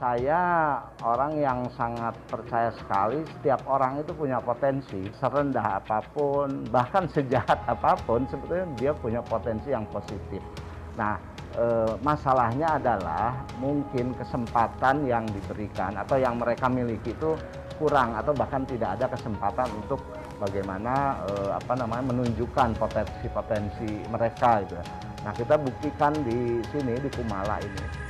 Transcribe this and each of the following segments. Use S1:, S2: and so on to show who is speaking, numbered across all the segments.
S1: Saya orang yang sangat percaya sekali setiap orang itu punya potensi, serendah apapun, bahkan sejahat apapun, sebetulnya dia punya potensi yang positif. Nah, masalahnya adalah mungkin kesempatan yang diberikan atau yang mereka miliki itu kurang atau bahkan tidak ada kesempatan untuk bagaimana menunjukkan potensi-potensi mereka gitu. Nah, kita buktikan di sini di Kumala ini.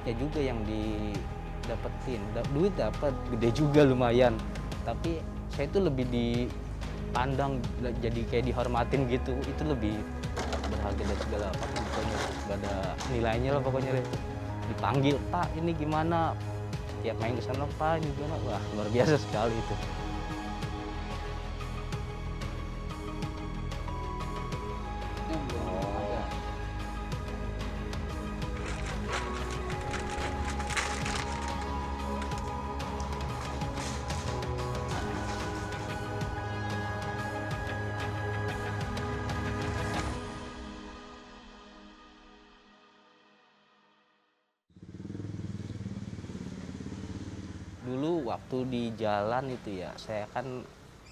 S2: Ya juga yang didapetin, duit dapat gede juga lumayan, tapi saya itu lebih dipandang jadi kayak dihormatin gitu, itu lebih berharga dari segala apa pokoknya, gak ada nilainya lah pokoknya itu. Dipanggil, Pak ini gimana, tiap main ke sana Pak ini gimana, wah luar biasa sekali itu. Dulu waktu di jalan itu ya, saya kan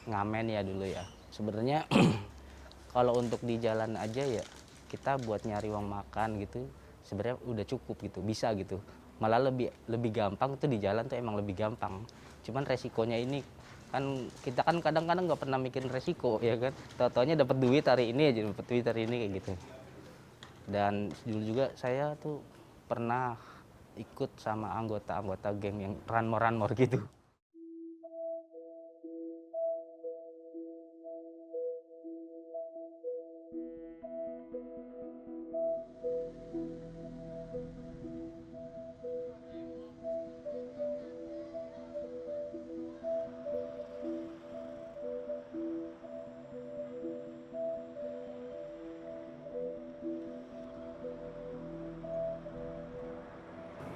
S2: ngamen ya dulu ya. Sebenarnya kalau untuk di jalan aja ya, kita buat nyari uang makan gitu, sebenarnya udah cukup gitu, bisa gitu. Malah lebih gampang tuh di jalan tuh emang lebih gampang. Cuman resikonya ini kan kita kan kadang-kadang nggak pernah mikirin resiko ya kan. Tau-taunya dapat duit hari ini aja, dapat duit hari ini kayak gitu. Dan dulu juga saya tuh pernah ikut sama anggota-anggota geng yang ranmor-ranmor gitu.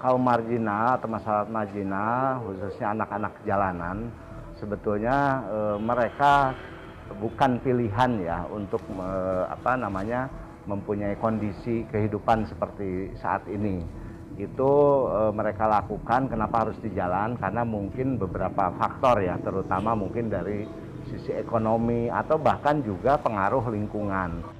S1: Kaum marginal atau masyarakat marginal, khususnya anak-anak jalanan, sebetulnya mereka bukan pilihan ya untuk mempunyai kondisi kehidupan seperti saat ini. Itu mereka lakukan kenapa harus di jalan, karena mungkin beberapa faktor ya, terutama mungkin dari sisi ekonomi atau bahkan juga pengaruh lingkungan.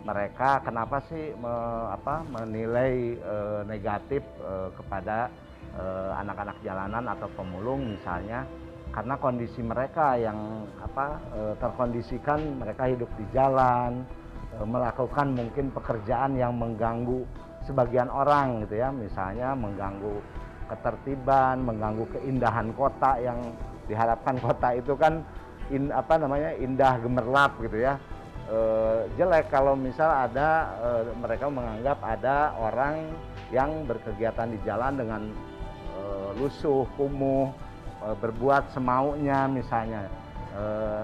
S1: Mereka kenapa sih menilai negatif kepada anak-anak jalanan atau pemulung misalnya, karena kondisi mereka yang terkondisikan, mereka hidup di jalan, melakukan mungkin pekerjaan yang mengganggu sebagian orang gitu ya, misalnya mengganggu ketertiban, mengganggu keindahan kota yang diharapkan kota itu kan indah gemerlap gitu ya. Jelek kalau misal ada mereka menganggap ada orang yang berkegiatan di jalan dengan lusuh, kumuh, berbuat semaunya misalnya.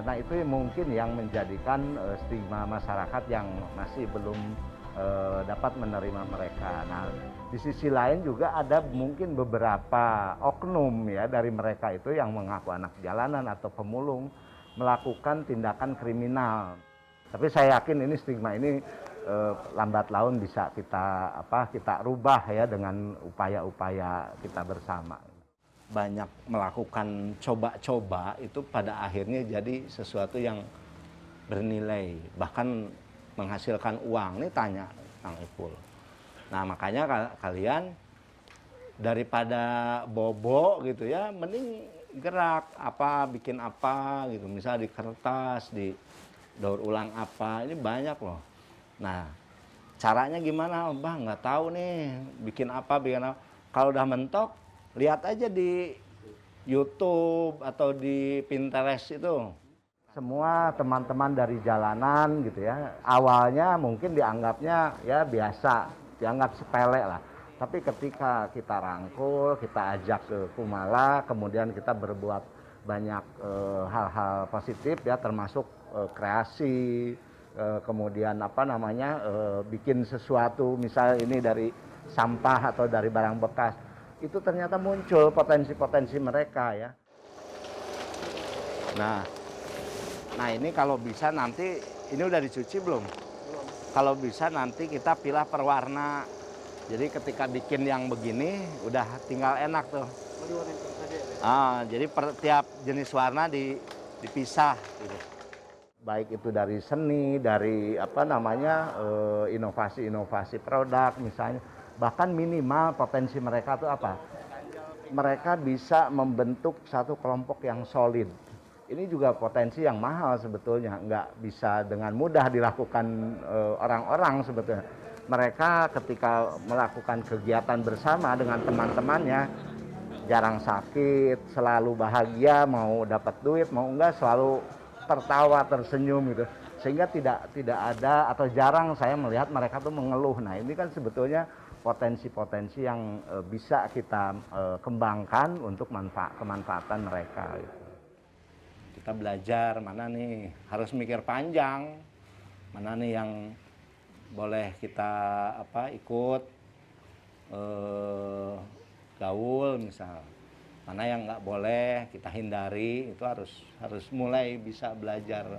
S1: Nah itu mungkin yang menjadikan stigma masyarakat yang masih belum dapat menerima mereka. Nah di sisi lain juga ada mungkin beberapa oknum ya dari mereka itu yang mengaku anak jalanan atau pemulung melakukan tindakan kriminal. Tapi saya yakin ini stigma ini lambat laun bisa kita rubah ya dengan upaya-upaya kita bersama. Banyak melakukan coba-coba itu pada akhirnya jadi sesuatu yang bernilai, bahkan menghasilkan uang. Ini tanya Kang Ipul. Nah makanya kalian daripada bobo gitu ya, mending gerak bikin apa gitu, misalnya di kertas, di daur ulang apa, ini banyak loh. Nah caranya gimana Bang, nggak tahu nih bikin apa. Kalau udah mentok lihat aja di YouTube atau di Pinterest itu. Semua teman-teman dari jalanan gitu ya, awalnya mungkin dianggapnya ya biasa, dianggap sepele lah. Tapi ketika kita rangkul, kita ajak ke Kumala, kemudian kita berbuat banyak hal-hal positif ya, termasuk kreasi, kemudian bikin sesuatu, misalnya ini dari sampah atau dari barang bekas, itu ternyata muncul potensi-potensi mereka ya. Nah Nah ini kalau bisa nanti, ini udah dicuci belum? Kalau bisa nanti kita pilah per warna. Jadi ketika bikin yang begini udah tinggal enak tuh. Jadi per tiap jenis warna dipisah gitu. Baik itu dari seni, dari apa namanya inovasi-inovasi produk misalnya. Bahkan minimal potensi mereka tuh apa? Mereka bisa membentuk satu kelompok yang solid. Ini juga potensi yang mahal sebetulnya, nggak bisa dengan mudah dilakukan orang-orang sebetulnya. Mereka ketika melakukan kegiatan bersama dengan teman-temannya, jarang sakit, selalu bahagia, mau dapat duit, mau enggak selalu tertawa, tersenyum gitu. Sehingga tidak ada atau jarang saya melihat mereka tuh mengeluh. Nah ini kan sebetulnya potensi-potensi yang bisa kita kembangkan untuk kemanfaatan mereka. Gitu. Kita belajar mana nih harus mikir panjang, mana nih yang boleh kita ikut gaul misal, mana yang nggak boleh kita hindari. Itu harus mulai bisa belajar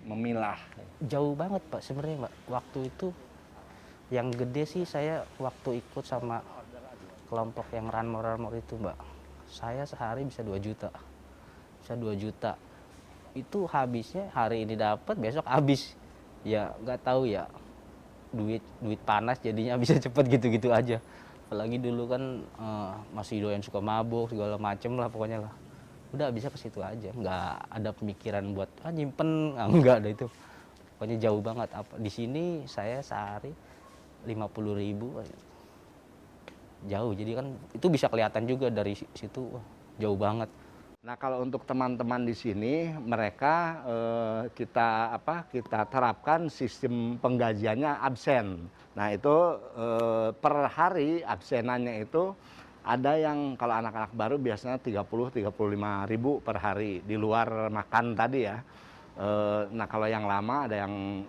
S1: memilah.
S2: Jauh banget Pak sebenarnya Pak. Waktu itu yang gede sih saya waktu ikut sama kelompok yang ranmor itu Mbak. Saya sehari bisa 2 juta. Bisa 2 juta. Itu habisnya hari ini dapat, besok habis. Ya nggak tahu ya. Duit panas jadinya bisa cepet gitu-gitu aja. Apalagi dulu kan masih doyan suka mabuk segala macem lah pokoknya lah. Udah bisa ke situ aja, nggak ada pemikiran buat nyimpen, nggak ada itu. Pokoknya jauh banget. Di sini saya sehari 50.000 jauh, jadi kan itu bisa kelihatan juga dari situ. Wah, jauh banget.
S1: Nah kalau untuk teman-teman di sini mereka kita terapkan sistem penggajiannya absen. Nah itu per hari absenannya itu ada yang kalau anak-anak baru biasanya 30-35 ribu per hari di luar makan tadi ya. Nah kalau yang lama ada yang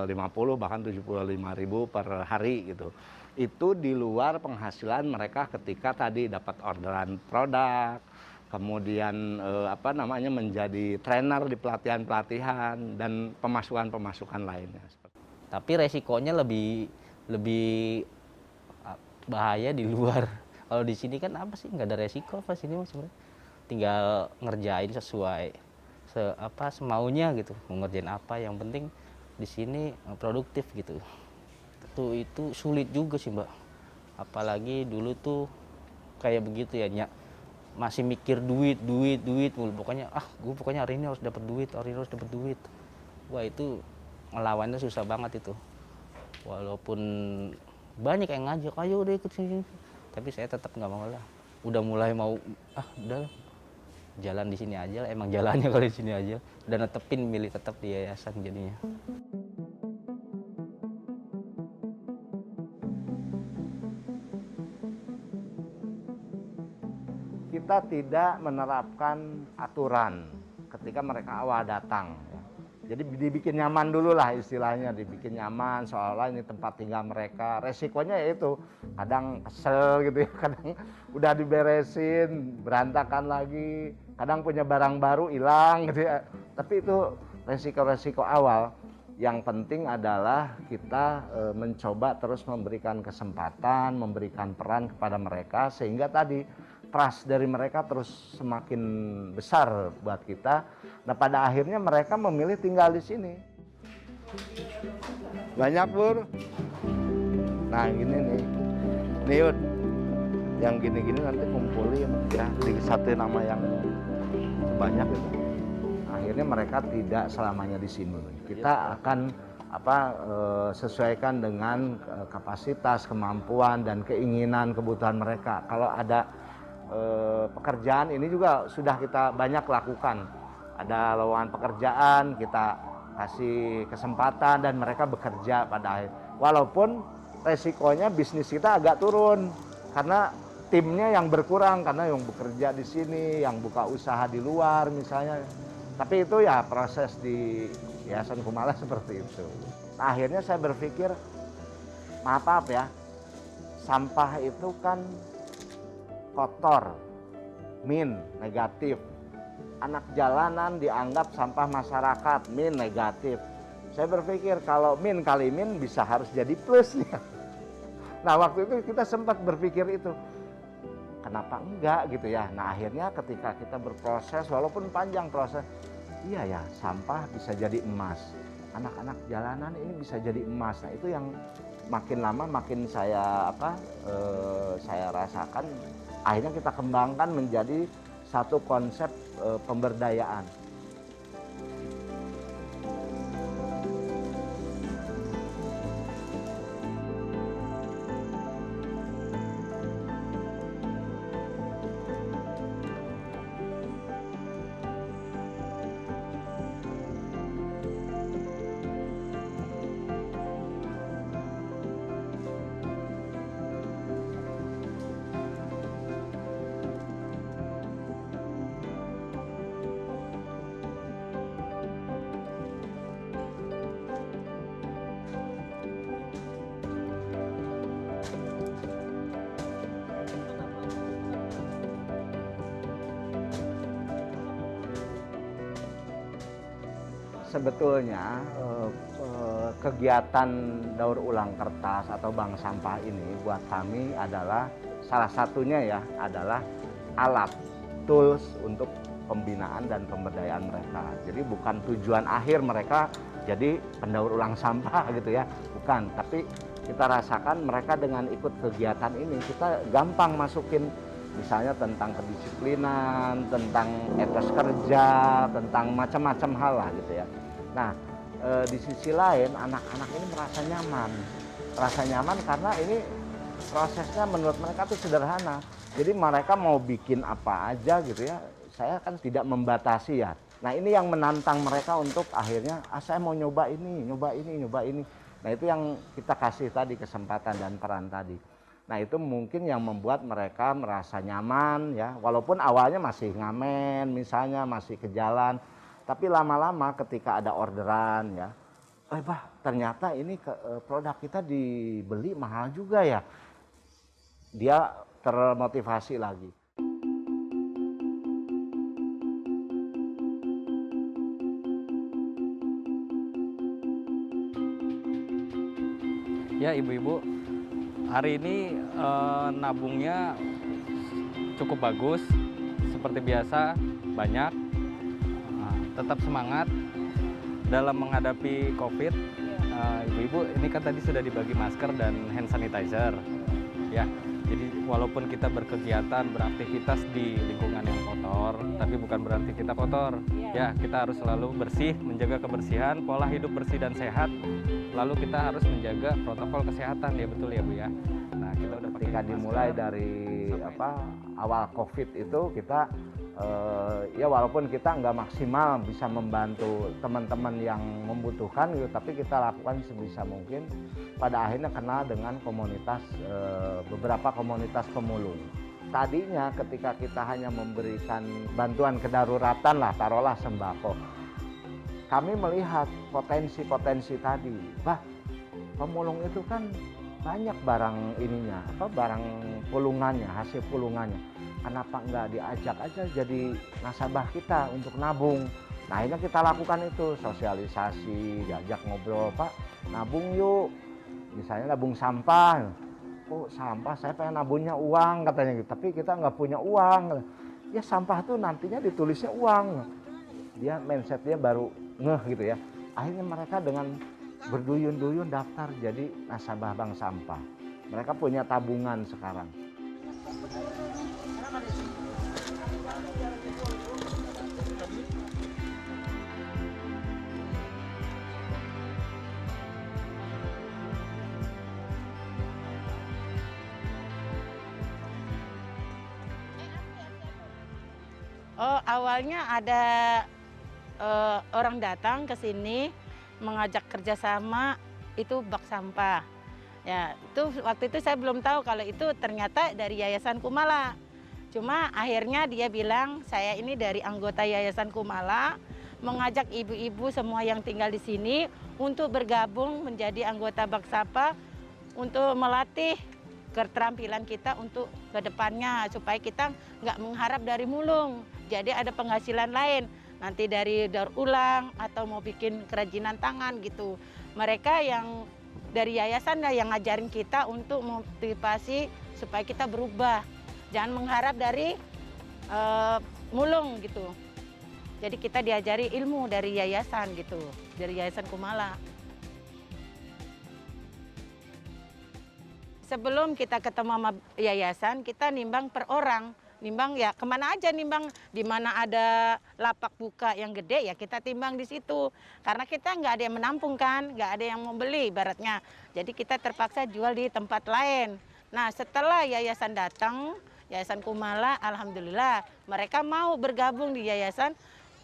S1: 50 bahkan 75 ribu per hari gitu. Itu di luar penghasilan mereka ketika tadi dapat orderan produk, kemudian menjadi trainer di pelatihan-pelatihan dan pemasukan-pemasukan lainnya.
S2: Tapi resikonya lebih bahaya di luar. Kalau di sini kan apa sih, nggak ada resiko apa sini mas sebenarnya. Tinggal ngerjain sesuai semaunya gitu. Mau ngerjain apa, yang penting di sini produktif gitu. Itu sulit juga sih Mbak. Apalagi dulu tuh kayak begitu ya, masih mikir duit mulu. Pokoknya hari ini harus dapat duit, Wah itu ngelawannya susah banget itu. Walaupun banyak yang ngajak, ayo udah ikut sini. Tapi saya tetap nggak mau lah. Udah mulai mau, udah jalan di sini aja lah. Emang jalannya kalau di sini aja. Dan milih tetap di yayasan jadinya.
S1: Kita tidak menerapkan aturan ketika mereka awal datang. Jadi dibikin nyaman dulu lah istilahnya, dibikin nyaman seolah-olah ini tempat tinggal mereka. Resikonya yaitu kadang kesel gitu ya, kadang udah diberesin, berantakan lagi, kadang punya barang baru hilang gitu ya. Tapi itu resiko-resiko awal. Yang penting adalah kita mencoba terus memberikan kesempatan, memberikan peran kepada mereka sehingga tadi trust dari mereka terus semakin besar buat kita. Nah pada akhirnya mereka memilih tinggal di sini. Banyak Bur. Nah gini nih, Yud, yang gini-gini nanti kumpulin ya, disatuin nama yang banyak itu. Akhirnya mereka tidak selamanya di sini. Kita akan sesuaikan dengan kapasitas, kemampuan dan keinginan, kebutuhan mereka. Kalau ada pekerjaan ini juga sudah kita banyak lakukan. Ada lowongan pekerjaan, kita kasih kesempatan dan mereka bekerja pada akhir. Walaupun resikonya bisnis kita agak turun karena timnya yang berkurang, karena yang bekerja di sini, yang buka usaha di luar misalnya. Tapi itu ya proses di Yayasan Kumala seperti itu. Nah, akhirnya saya berpikir, maaf ya, sampah itu kan kotor, negatif. anak jalanan dianggap sampah masyarakat, min negatif. Saya berpikir kalau min kali min bisa harus jadi plus nih. Nah waktu itu kita sempat berpikir itu, kenapa enggak gitu ya. Nah akhirnya ketika kita berproses, walaupun panjang proses, iya ya sampah bisa jadi emas. Anak-anak jalanan ini bisa jadi emas. Nah itu yang makin lama makin saya saya rasakan. Akhirnya kita kembangkan menjadi satu konsep pemberdayaan. Sebetulnya kegiatan daur ulang kertas atau bank sampah ini buat kami adalah salah satunya ya adalah alat, tools untuk pembinaan dan pemberdayaan mereka. Jadi bukan tujuan akhir mereka jadi pendaur ulang sampah gitu ya, bukan. Tapi kita rasakan mereka dengan ikut kegiatan ini kita gampang masukin misalnya tentang kedisiplinan, tentang etos kerja, tentang macam-macam hal lah gitu ya. Nah, di sisi lain anak-anak ini merasa nyaman karena ini prosesnya menurut mereka tuh sederhana. Jadi mereka mau bikin apa aja gitu ya, saya kan tidak membatasi ya. Nah ini yang menantang mereka untuk akhirnya, saya mau nyoba ini, nyoba ini, nyoba ini. Nah itu yang kita kasih tadi kesempatan dan peran tadi. Nah itu mungkin yang membuat mereka merasa nyaman ya, walaupun awalnya masih ngamen misalnya, masih ke jalan. Tapi lama-lama ketika ada orderan ya, ternyata ini produk kita dibeli mahal juga ya. Dia termotivasi lagi.
S3: Ya ibu-ibu, hari ini nabungnya cukup bagus, seperti biasa banyak. Tetap semangat dalam menghadapi COVID. Ibu-ibu, ini kan tadi sudah dibagi masker dan hand sanitizer. Ya, jadi walaupun kita berkegiatan, beraktivitas di lingkungan yang kotor, tapi bukan berarti kita kotor. Ya, kita harus selalu bersih, menjaga kebersihan, pola hidup bersih dan sehat. Lalu kita harus menjaga protokol kesehatan, ya betul ya Bu ya. Nah, kita udah
S1: ketika dimulai dari awal COVID itu kita ya walaupun kita nggak maksimal bisa membantu teman-teman yang membutuhkan gitu, tapi kita lakukan sebisa mungkin. Pada akhirnya kenal dengan komunitas, beberapa komunitas pemulung. Tadinya ketika kita hanya memberikan bantuan kedaruratan lah, taruhlah sembako, kami melihat potensi-potensi tadi. Pemulung itu kan banyak barang ininya, barang pulungannya, hasil pulungannya. Kenapa nggak diajak aja jadi nasabah kita untuk nabung? Nah akhirnya kita lakukan itu, sosialisasi, diajak ngobrol, Pak nabung yuk. Misalnya nabung sampah. Oh sampah, saya pengen nabungnya uang katanya gitu. Tapi kita nggak punya uang. Ya sampah tuh nantinya ditulisnya uang. Dia mindsetnya baru ngeh gitu ya. Akhirnya mereka dengan berduyun-duyun daftar jadi nasabah bank sampah. Mereka punya tabungan sekarang.
S4: Oh, awalnya ada orang datang ke sini mengajak kerjasama itu bak sampah. Ya, itu waktu itu saya belum tahu kalau itu ternyata dari Yayasan Kumala. Cuma akhirnya dia bilang saya ini dari anggota Yayasan Kumala mengajak ibu-ibu semua yang tinggal di sini untuk bergabung menjadi anggota bak sampah untuk melatih keterampilan kita untuk ke depannya supaya kita nggak mengharap dari mulung. Jadi ada penghasilan lain, nanti dari daur ulang atau mau bikin kerajinan tangan gitu. Mereka yang dari yayasan yang ngajarin kita untuk motivasi supaya kita berubah. Jangan mengharap dari mulung gitu. Jadi kita diajari ilmu dari yayasan gitu, dari Yayasan Kumala. Sebelum kita ketemu sama yayasan, kita nimbang per orang. Nimbang ya kemana aja nimbang, di mana ada lapak buka yang gede ya kita timbang di situ. Karena kita nggak ada yang menampung kan, nggak ada yang mau beli ibaratnya. Jadi kita terpaksa jual di tempat lain. Nah setelah yayasan datang, Yayasan Kumala, alhamdulillah mereka mau bergabung di yayasan,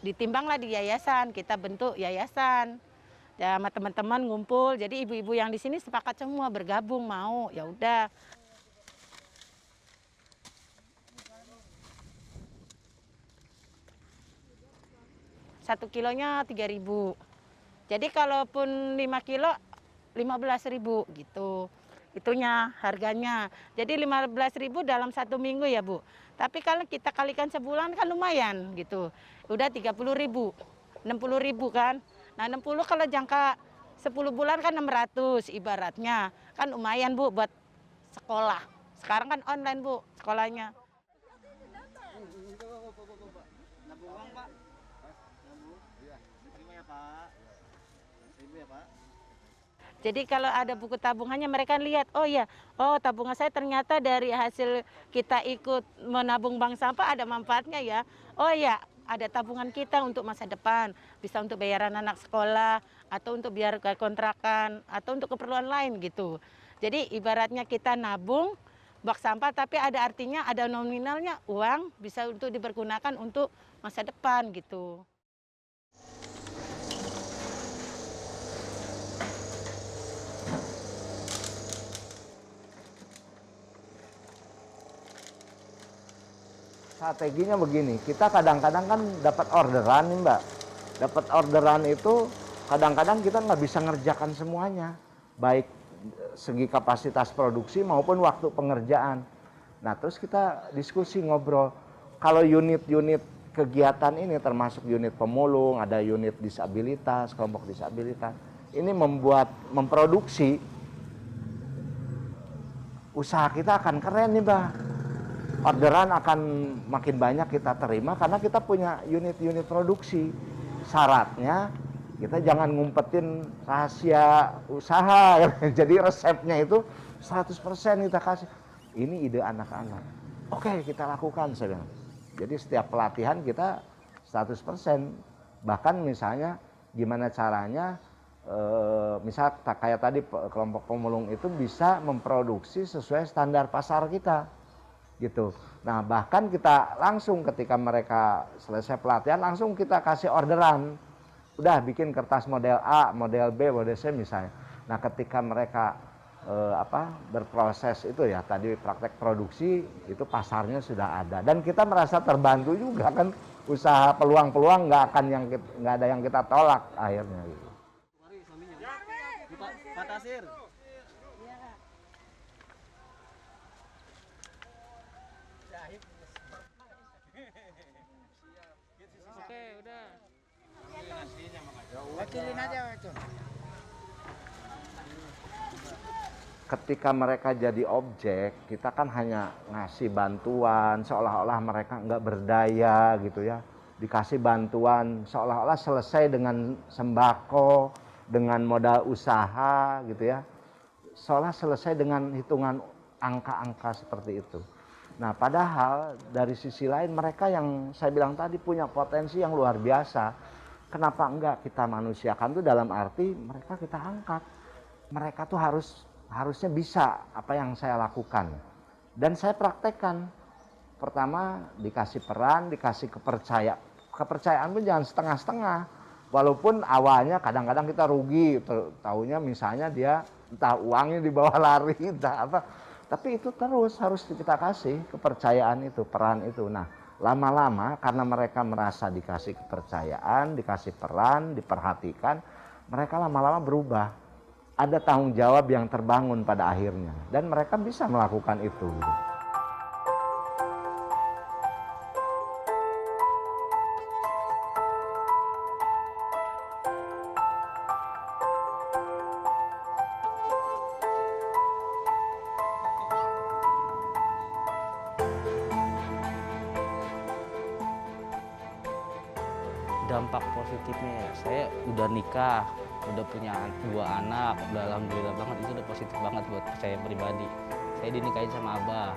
S4: ditimbanglah di yayasan, kita bentuk yayasan. Ya sama teman-teman ngumpul, jadi ibu-ibu yang di sini sepakat semua bergabung mau, ya udah. Satu kilonya 3.000. Jadi kalaupun 5 kilo 15.000 gitu. Itunya harganya. Jadi 15.000 dalam 1 minggu ya Bu. Tapi kalau kita kalikan sebulan kan lumayan gitu. Udah 30.000, 60.000 kan. Nah 60 kalau jangka 10 bulan kan 600 ibaratnya. Kan lumayan Bu buat sekolah. Sekarang kan online Bu sekolahnya. Jadi kalau ada buku tabungannya mereka lihat, oh ya, oh tabungan saya ternyata dari hasil kita ikut menabung bank sampah ada manfaatnya ya. Oh ya, ada tabungan kita untuk masa depan, bisa untuk bayaran anak sekolah, atau untuk biar kontrakan, atau untuk keperluan lain gitu. Jadi ibaratnya kita nabung bak sampah tapi ada artinya, ada nominalnya uang bisa untuk dipergunakan untuk masa depan gitu.
S1: Strateginya begini, kita kadang-kadang kan dapat orderan nih Mbak. Dapat orderan itu kadang-kadang kita nggak bisa ngerjakan semuanya. Baik segi kapasitas produksi maupun waktu pengerjaan. Nah terus kita diskusi ngobrol. Kalau unit-unit kegiatan ini termasuk unit pemulung, ada unit disabilitas, kelompok disabilitas. Ini memproduksi, usaha kita akan keren nih Mbak. Orderan akan makin banyak kita terima karena kita punya unit-unit produksi. Syaratnya kita jangan ngumpetin rahasia usaha. Jadi resepnya itu 100% kita kasih. Ini ide anak-anak. Oke, kita lakukan saya bilang. Jadi setiap pelatihan kita 100%. Bahkan misalnya gimana caranya misal kayak tadi kelompok pemulung itu bisa memproduksi sesuai standar pasar kita. Gitu. Nah bahkan kita langsung ketika mereka selesai pelatihan langsung kita kasih orderan, udah bikin kertas model A, model B, model C misalnya. Nah ketika mereka berproses itu ya tadi praktek produksi itu pasarnya sudah ada dan kita merasa terbantu juga kan, usaha peluang-peluang nggak ada yang kita tolak akhirnya gitu.
S5: Pak Tasir.
S3: Oke, udah.
S5: Wakilin aja itu.
S1: Ketika mereka jadi objek, kita kan hanya ngasih bantuan, seolah-olah mereka nggak berdaya gitu ya. Dikasih bantuan, seolah-olah selesai dengan sembako, dengan modal usaha gitu ya. Seolah selesai dengan hitungan angka-angka seperti itu. Nah padahal dari sisi lain mereka yang saya bilang tadi punya potensi yang luar biasa. Kenapa enggak kita manusiakan tuh dalam arti mereka kita angkat. Mereka tuh harusnya bisa apa yang saya lakukan. Dan saya praktekkan. Pertama dikasih peran, dikasih kepercayaan. Kepercayaan pun jangan setengah-setengah. Walaupun awalnya kadang-kadang kita rugi. Taunya misalnya dia entah uangnya dibawa lari, entah apa. Tapi itu terus harus kita kasih kepercayaan itu, peran itu. Nah, lama-lama karena mereka merasa dikasih kepercayaan, dikasih peran, diperhatikan, mereka lama-lama berubah. ada tanggung jawab yang terbangun pada akhirnya dan mereka bisa melakukan itu.
S2: Dampak positifnya ya, saya udah nikah, udah punya 2 anak, udah alhamdulillah banget, itu udah positif banget buat saya pribadi. Saya dinikahin sama abah.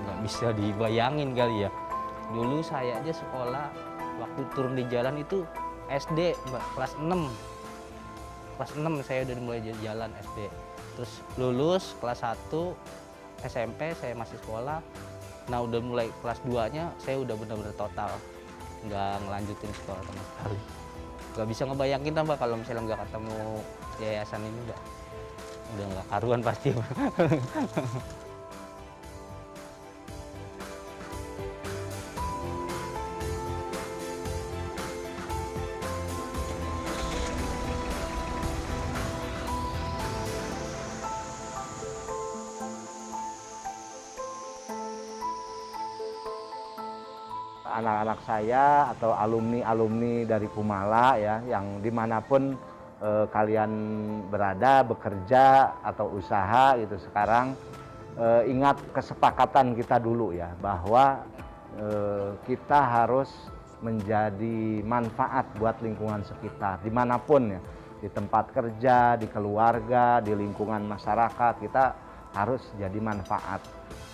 S2: Nggak bisa dibayangin kali ya. Dulu saya aja sekolah, waktu turun di jalan itu SD, Mbak, kelas 6. Kelas 6 saya udah mulai jalan SD. Terus lulus kelas 1 SMP saya masih sekolah. Nah udah mulai kelas 2-nya saya udah benar-benar total nggak ngelanjutin sekolah sama sekali. Nggak bisa ngebayangin Mbak kalau misalnya nggak ketemu yayasan ini Mbak. Udah nggak karuan pasti.
S1: Anak-anak saya atau alumni-alumni dari Kumala ya, yang dimanapun kalian berada, bekerja atau usaha gitu sekarang, ingat kesepakatan kita dulu ya, bahwa kita harus menjadi manfaat buat lingkungan sekitar, dimanapun ya, di tempat kerja, di keluarga, di lingkungan masyarakat, kita harus jadi manfaat.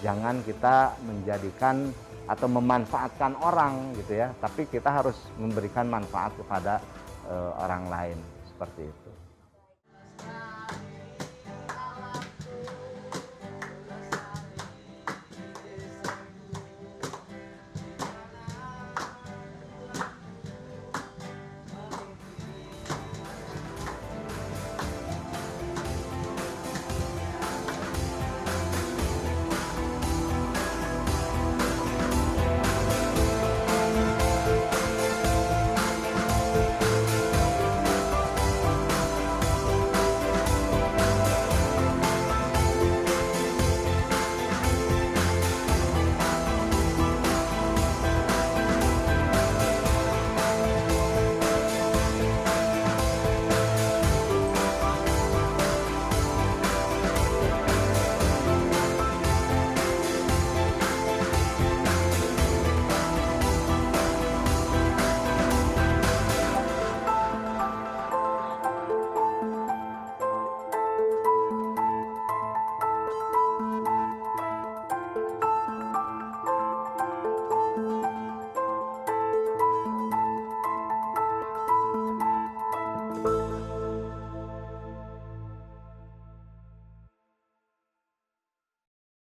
S1: Jangan kita menjadikan atau memanfaatkan orang gitu ya, tapi kita harus memberikan manfaat kepada orang lain seperti itu.